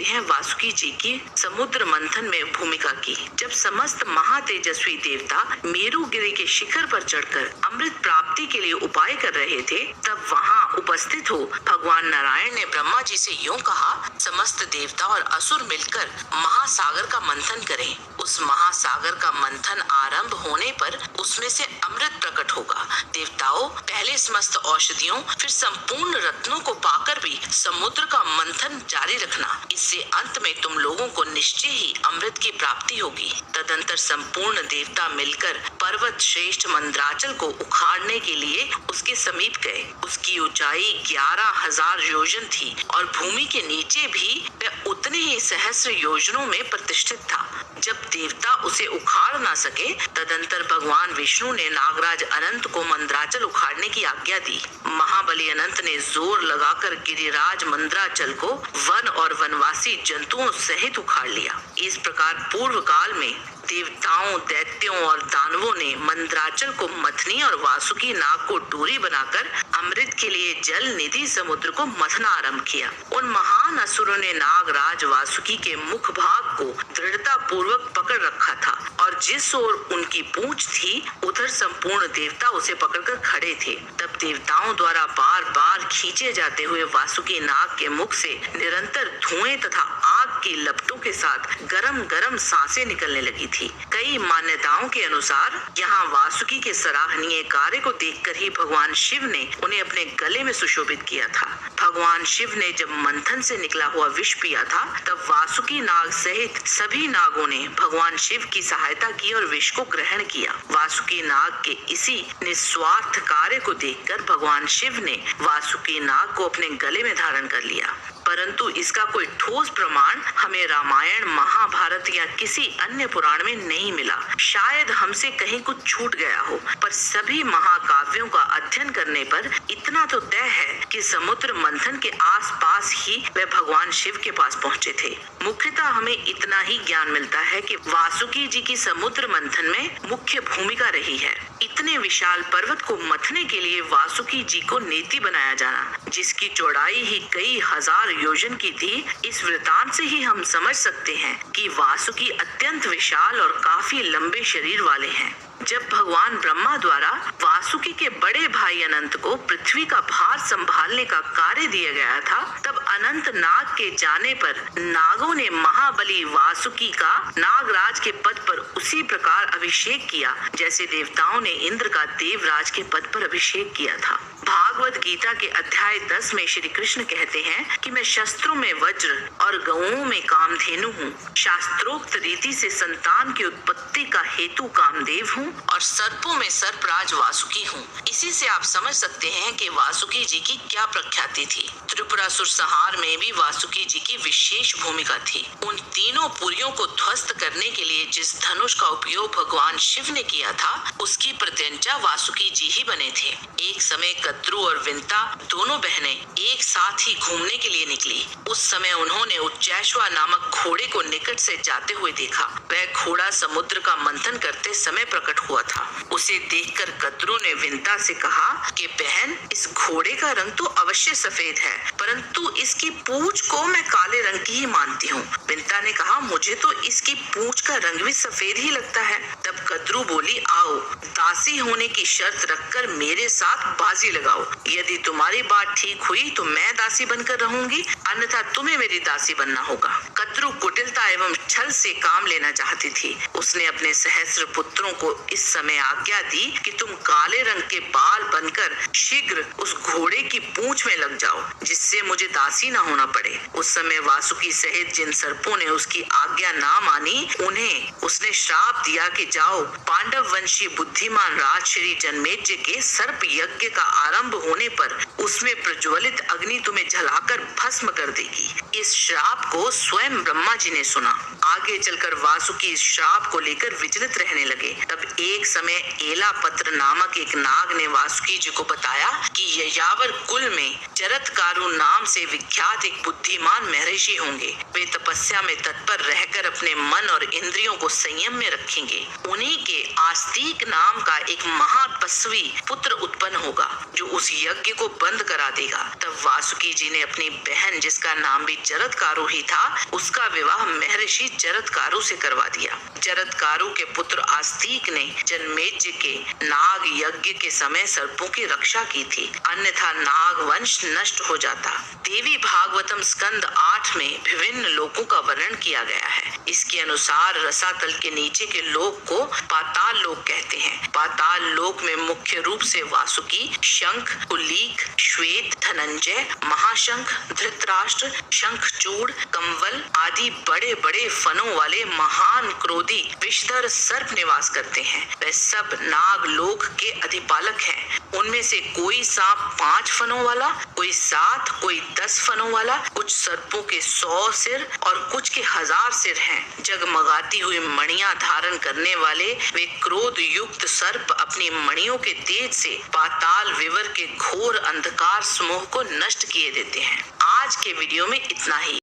हैं वासुकी जी की समुद्र मंथन में भूमिका की। जब समस्त महातेजस्वी देवता मेरुगिरी के शिखर पर चढ़कर अमृत प्राप्ति के लिए उपाय कर रहे थे, तब वहाँ उपस्थित हो भगवान नारायण ने ब्रह्मा जी से यूं कहा, समस्त देवता और असुर मिलकर महासागर का मंथन करें। उस महासागर का मंथन आरंभ होने पर उसमें से अमृत प्रकट होगा। देवताओं, पहले समस्त औषधियों फिर संपूर्ण रत्नों को पाकर भी समुद्र का मंथन जारी रखना। इससे अंत में तुम लोगों को निश्चय ही अमृत की प्राप्ति होगी। तदंतर संपूर्ण देवता मिलकर पर्वत श्रेष्ठ मंदराचल को उखाड़ने के लिए उसके समीप गए। उसकी ऊंचाई 11,000 योजन थी और भूमि के नीचे भी वह उतने ही सहस्र योजनों में प्रतिष्ठित था। जब देवता उसे उखाड़ ना सके, तदंतर भगवान विष्णु ने नागराज अनंत को मंदराचल उखाड़ने की आज्ञा दी। महाबली अनंत ने जोर लगाकर गिरिराज मंदराचल को वन और वनवासी जंतुओं सहित उखाड़ लिया। इस प्रकार पूर्व काल में देवताओं, दैत्यों और दानवों ने मंदराचल को मथनी और वासुकी नाग को डोरी बनाकर अमृत के लिए जल निधि समुद्र को मथना आरंभ किया। उन महान असुरों ने नागराज वासुकी के मुख भाग को दृढ़ता पूर्वक पकड़ रखा था और जिस ओर उनकी पूंछ थी उधर संपूर्ण देवता उसे पकड़कर खड़े थे। तब देवताओं द्वारा बार बार खींचे जाते हुए वासुकी नाग के मुख से निरंतर धुएं तथा आग की लपटों के साथ गरम गरम सांसें निकलने लगी थी। कई मान्यताओं के अनुसार यहाँ वासुकी के सराहनीय कार्य को देखकर ही भगवान शिव ने उन्हें अपने गले में सुशोभित किया था। भगवान शिव ने जब मंथन से निकला हुआ विष पिया था, तब वासुकी नाग सहित सभी नागों ने भगवान शिव की सहायता की और विष को ग्रहण किया। वासुकी नाग के इसी निस्वार्थ कार्य को देखकर भगवान शिव ने वासुकी नाग को अपने गले में धारण कर लिया। परंतु इसका कोई ठोस प्रमाण हमें रामायण, महाभारत या किसी अन्य पुराण में नहीं मिला। शायद हमसे कहीं कुछ छूट गया हो, पर सभी महाकाव्यों का अध्ययन करने पर इतना तो तय है कि समुद्र मंथन के आसपास ही वे भगवान शिव के पास पहुंचे थे। मुख्यतः हमें इतना ही ज्ञान मिलता है कि वासुकी जी की समुद्र मंथन में मुख्य भूमिका रही है। इतने विशाल पर्वत को मथने के लिए वासुकी जी को नेति बनाया जाना, जिसकी चौड़ाई ही कई हजार योजन की थी, इस वृतांत से ही हम समझ सकते हैं कि वासुकी अत्यंत विशाल और काफी लंबे शरीर वाले हैं। जब भगवान ब्रह्मा द्वारा वासुकी के बड़े भाई अनंत को पृथ्वी का भार संभालने का कार्य दिया गया था, तब अनंत नाग के जाने पर नागों ने महाबली वासुकी का नागराज के पद पर उसी प्रकार अभिषेक किया जैसे देवताओं ने इंद्र का देवराज के पद पर अभिषेक किया था। भागवत गीता के अध्याय 10 में श्री कृष्ण कहते हैं कि मैं शस्त्रों में वज्र और गौओं में कामधेनु हूँ। शास्त्रोक्त रीति से संतान की उत्पत्ति का हेतु कामदेव हूँ और सर्पों में सर्पराज वासुकी हूँ। इसी से आप समझ सकते हैं कि वासुकी जी की क्या प्रख्याति थी। त्रिपुरासुर संहार में भी वासुकी जी की विशेष भूमिका थी। उन तीनों पुरियों को ध्वस्त करने के लिए जिस धनुष का उपयोग भगवान शिव ने किया था, उसकी प्रत्यंचा वासुकी जी ही बने थे। एक समय कद्रू और विंता दोनों बहनें एक साथ ही घूमने के लिए निकली। उस समय उन्होंने उच्चैश्वा नामक घोड़े को निकट से जाते हुए देखा। वह घोड़ा समुद्र का मंथन करते समय प्रकट हुआ था। उसे देखकर कद्रू ने विंता से कहा कि बहन, इस घोड़े का रंग तो अवश्य सफेद है, परंतु इसकी पूंछ को मैं काले रंग की ही मानती हूँ। विंता ने कहा, मुझे तो इसकी पूंछ का रंग भी सफेद ही लगता है। तब कद्रू बोली, आओ, दासी होने की शर्त रखकर मेरे साथ बाजी लगाओ। यदि तुम्हारी बात ठीक हुई तो मैं दासी बनकर रहूंगी, अन्यथा तुम्हें मेरी दासी बनना होगा। कद्रू कुटिलता एवं छल से काम लेना चाहती थी। उसने अपने सहस्त्र पुत्रों को इस समय आज्ञा दी कि तुम काले रंग के बाल बनकर शीघ्र उस घोड़े की पूंछ में लग जाओ, जिससे मुझे दासी न होना पड़े। उस समय वासुकी सहित जिन सर्पों ने उसकी आज्ञा ना मानी, उन्हें उसने श्राप दिया कि जाओ, पांडव वंशी बुद्धिमान राज श्री जन्मेजय के सर्प यज्ञ का आरंभ होने पर उसमें प्रज्वलित अग्नि तुम्हें जलाकर भस्म कर देगी। इस श्राप को स्वयं ब्रह्मा जी ने सुना। आगे चलकर वासुकी इस श्राप को लेकर विचलित रहने लगे। तब एक समय एलापत्र नामक एक नाग ने वासुकी जी को बताया कि ययावर कुल में जरत्कारु नाम से विख्यात एक बुद्धिमान महर्षि होंगे। वे तपस्या में तत्पर रहकर अपने मन और इंद्रियों को संयम में रखेंगे। उन्हीं के आस्तिक नाम का एक महातपस्वी पुत्र उत्पन्न होगा जो उस यज्ञ को बंद करा देगा। तब वासुकी जी ने अपनी बहन, जिसका नाम भी जरत्कारु ही था, उसका विवाह महर्षि जरत्कारु से करवा दिया। जरत्कारु के पुत्र आस्तिक ने जन्मेजय के नाग यज्ञ के समय सर्पों की रक्षा की थी, अन्यथा नाग वंश नष्ट हो जाता। देवी भागवतम स्कंद 8 में विभिन्न लोकों का वर्णन किया गया है। इसके अनुसार रसातल के नीचे के लोक को पाताल लोक कहते हैं। पाताल लोक में मुख्य रूप से वासुकी, शंख, कुलीक, श्वेत, धनंजय, महाशंख, धृतराष्ट्र, शंखचूड़, कंवल आदि बड़े बड़े फनों वाले महान क्रोधी विषधर सर्प निवास करते हैं। वे सब नाग लोक के अधिपालक हैं। उनमें से कोई सांप 5 फनों वाला, कोई 7, कोई 10 फनों वाला, कुछ सर्पों के 100 सिर और कुछ के 1000 सिर हैं। जगमगाती हुई मणियां धारण करने वाले वे क्रोध युक्त सर्प अपनी मणियों के तेज से पाताल विवर के घोर अंधकार समूह को नष्ट किए देते हैं। आज के वीडियो में इतना ही।